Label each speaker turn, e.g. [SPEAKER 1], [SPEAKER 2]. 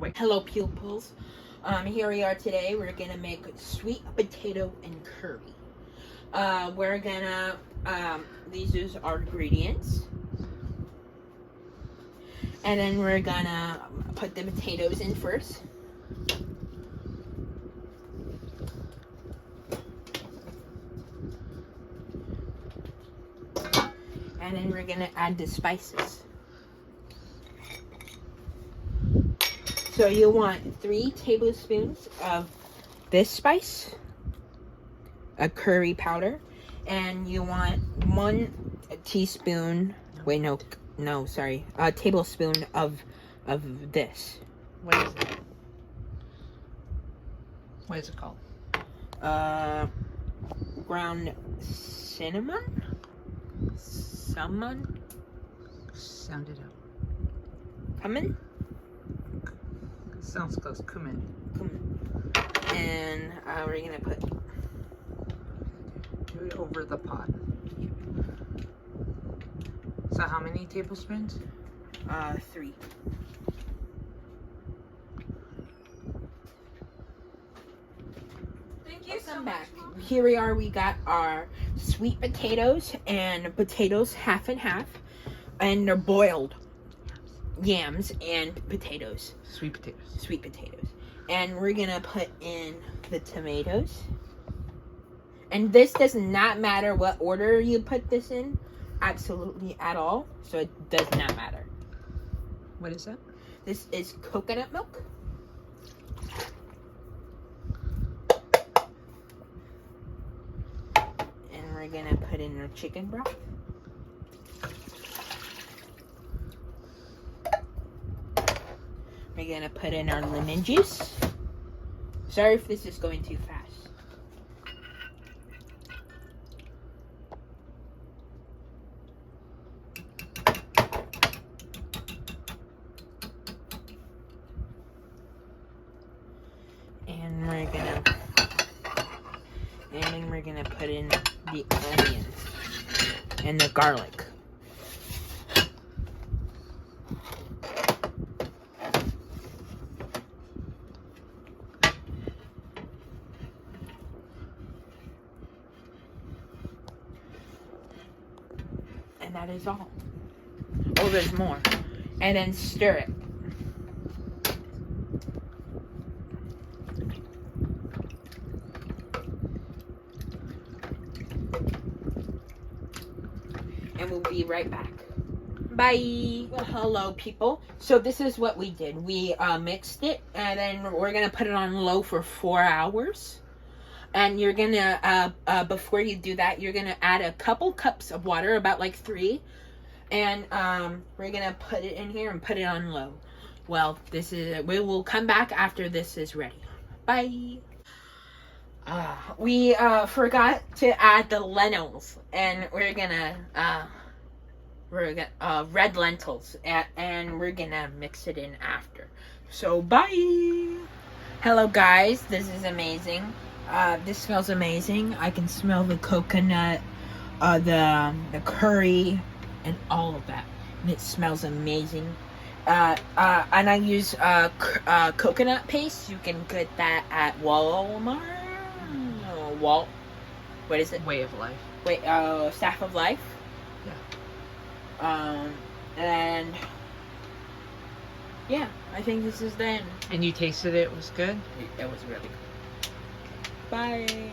[SPEAKER 1] quick.
[SPEAKER 2] Hello pupils. Here we are today. We're gonna make sweet potato and curry. We're gonna these is our ingredients. And then we're gonna put the potatoes in first. And then we're gonna add the spices. So you want 3 tablespoons of this spice, a curry powder, and you want 1 teaspoon, a tablespoon of this.
[SPEAKER 1] What is it? What is it called?
[SPEAKER 2] Ground cinnamon? Sound
[SPEAKER 1] it out.
[SPEAKER 2] Cumin?
[SPEAKER 1] Sounds close. Cumin.
[SPEAKER 2] And we're gonna put
[SPEAKER 1] Do it over the pot. So how many tablespoons?
[SPEAKER 2] 3.
[SPEAKER 3] Thank you so much,
[SPEAKER 2] Back.
[SPEAKER 3] Mom.
[SPEAKER 2] Here we are. We got our sweet potatoes and potatoes half and half, and they're boiled yams and potatoes.
[SPEAKER 1] Sweet potatoes.
[SPEAKER 2] Sweet potatoes. And we're gonna put in the tomatoes. And this does not matter what order you put this in, absolutely at all. So it does not matter.
[SPEAKER 1] What is that?
[SPEAKER 2] This is coconut milk. And we're gonna put in our chicken broth. We're gonna put in our lemon juice. Sorry if this is going too fast. And we're gonna put in the onions and the garlic. And that is all. Oh, there's more. And then stir it. And we'll be right back. Bye. Well, hello, people. So this is what we did. We mixed it, and then we're going to put it on low for 4 hours. And you're going to, before you do that, you're going to add a couple cups of water, about like 3. And we're going to put it in here and put it on low. Well, we will come back after this is ready. Bye. We forgot to add the lentils, and we're gonna red lentils, and we're gonna mix it in after. So bye. Hello guys, this is amazing. This smells amazing. I can smell the coconut, the curry, and all of that, and it smells amazing. And I use coconut paste. You can get that at Walmart. What is it?
[SPEAKER 1] Way of life.
[SPEAKER 2] Staff of Life.
[SPEAKER 1] Yeah.
[SPEAKER 2] And yeah, I think this is the end.
[SPEAKER 1] And you tasted it, was good?
[SPEAKER 2] It was really good. Bye.